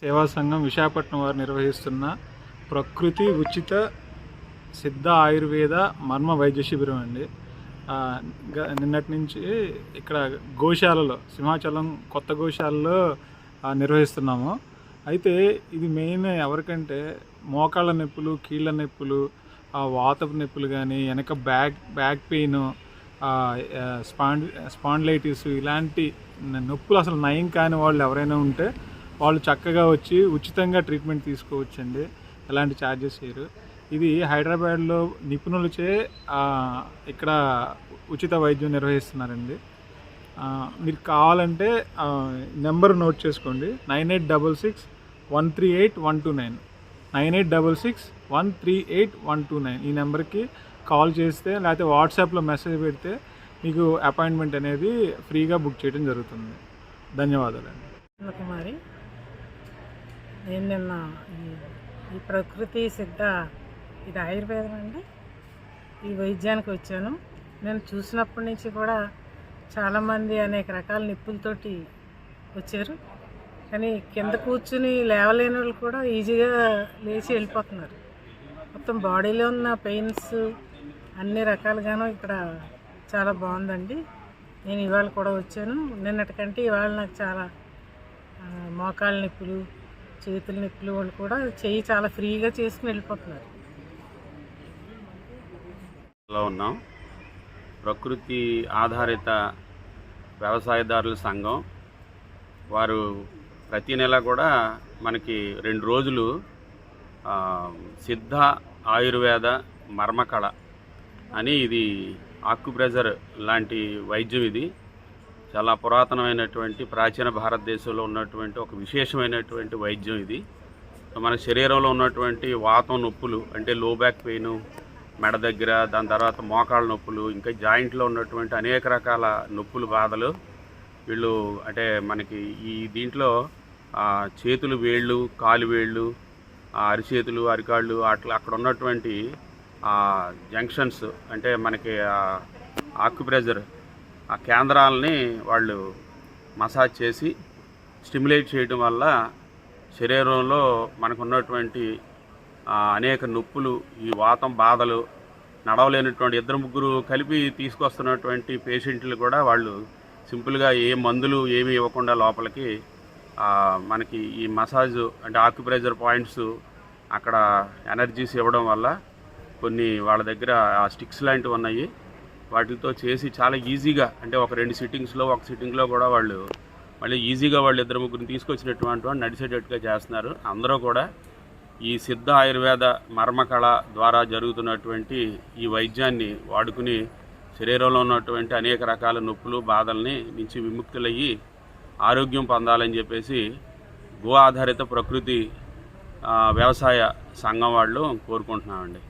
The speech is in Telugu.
సేవా సంఘం విశాఖపట్నం వారు నిర్వహిస్తున్న ప్రకృతి ఉచిత సిద్ధ ఆయుర్వేద మర్మ వైద్య శిబిరం అండి. నిన్నటి నుంచి ఇక్కడ గోశాలలో, సింహాచలం కొత్త గోశాలలో నిర్వహిస్తున్నాము. అయితే ఇది మెయిన్ ఎవరికంటే మోకాళ్ళ నొప్పులు, కీళ్ళ నొప్పులు, వాతపు నొప్పులు కానీ, వెనక బ్యాక్ పెయిన్, స్పాండిలైటిస్ ఇలాంటి నొప్పులు అసలు నయం కాని వాళ్ళు ఎవరైనా ఉంటే వాళ్ళు చక్కగా వచ్చి ఉచితంగా ట్రీట్మెంట్ తీసుకోవచ్చండి. ఎలాంటి ఛార్జెస్ చేయరు. ఇది హైదరాబాద్లో నిపుణులచే ఇక్కడ ఉచిత వైద్యం నిర్వహిస్తున్నారండి. మీరు కావాలంటే నెంబర్ నోట్ చేసుకోండి. 9866138129 9866138129 ఈ నెంబర్కి కాల్ చేస్తే, లేకపోతే వాట్సాప్లో మెసేజ్ పెడితే మీకు అపాయింట్మెంట్ అనేది ఫ్రీగా బుక్ చేయడం జరుగుతుంది. ధన్యవాదాలండి. కుమారి, నేను నిన్న ఈ ప్రకృతి సిద్ధ ఇది ఆయుర్వేదం అండి, ఈ వైద్యానికి వచ్చాను. నేను చూసినప్పటి నుంచి కూడా చాలామంది అనేక రకాల నిప్పులతోటి వచ్చారు. కానీ కింద కూర్చుని లేవలేని వాళ్ళు కూడా ఈజీగా లేచి వెళ్ళిపోతున్నారు. మొత్తం బాడీలో ఉన్న పెయిన్స్ అన్ని రకాలుగాను ఇక్కడ చాలా బాగుందండి. నేను ఇవాళ కూడా వచ్చాను. నిన్నటికంటే ఇవాళ నాకు చాలా మోకాళ్ళ నొప్పులు, చేతుల నొప్పులు వాళ్ళు కూడా చెయ్యి చాలా ఫ్రీగా చేసుకుని వెళ్ళిపోతున్నారు. ఉన్నాం. ప్రకృతి ఆధారిత వ్యవసాయదారుల సంఘం వారు ప్రతి నెల కూడా మనకి 2 రోజులు సిద్ధ ఆయుర్వేద మర్మకళ అని, ఇది ఆక్యుప్రెషర్ లాంటి వైద్యం. ఇది చాలా పురాతనమైనటువంటి ప్రాచీన భారతదేశంలో ఉన్నటువంటి ఒక విశేషమైనటువంటి వైద్యం. ఇది మన శరీరంలో ఉన్నటువంటి వాతం నొప్పులు, అంటే లో బ్యాక్ పెయిన్, మెడ దగ్గర, దాని తర్వాత మోకాళ్ళ నొప్పులు, ఇంకా జాయింట్లో ఉన్నటువంటి అనేక రకాల నొప్పులు, బాధలు వీళ్ళు అంటే మనకి ఈ దీంట్లో చేతులు వేళ్ళు, కాలు వేళ్ళు, అరిచేతులు, అరికాళ్ళు, అక్కడ ఉన్నటువంటి జంక్షన్స్, అంటే మనకి ఆక్యుప్రెషర్ ఆ కేంద్రాలని వాళ్ళు మసాజ్ చేసి స్టిమ్యులేట్ చేయడం వల్ల శరీరంలో మనకు ఉన్నటువంటి అనేక నొప్పులు, ఈ వాతం బాధలు, నడవలేనటువంటి 2-3 కలిపి తీసుకొస్తున్నటువంటి పేషెంట్లు కూడా వాళ్ళు సింపుల్గా ఏ మందులు ఏమీ ఇవ్వకుండా లోపలికి మనకి ఈ మసాజ్ అంటే ఆక్యుప్రెషర్ పాయింట్స్ అక్కడ ఎనర్జీస్ ఇవ్వడం వల్ల కొన్ని వాళ్ళ దగ్గర స్టిక్స్ లాంటివి ఉన్నాయి, వాటితో చేసి చాలా ఈజీగా, అంటే ఒక 2 సిట్టింగ్స్లో, ఒక సిట్టింగ్లో కూడా వాళ్ళు మళ్ళీ ఈజీగా వాళ్ళు 2-3 తీసుకొచ్చినటువంటి వాళ్ళు నడిచేటట్టుగా చేస్తున్నారు. అందరూ కూడా ఈ సిద్ధ ఆయుర్వేద మర్మకళ ద్వారా జరుగుతున్నటువంటి ఈ వైద్యాన్ని వాడుకుని శరీరంలో ఉన్నటువంటి అనేక రకాల నొప్పులు, బాధల్ని నుంచి విముక్తులయ్యి ఆరోగ్యం పొందాలని చెప్పేసి గో ఆధారిత ప్రకృతి వ్యవసాయ సంఘం వాళ్ళు కోరుకుంటున్నామండి.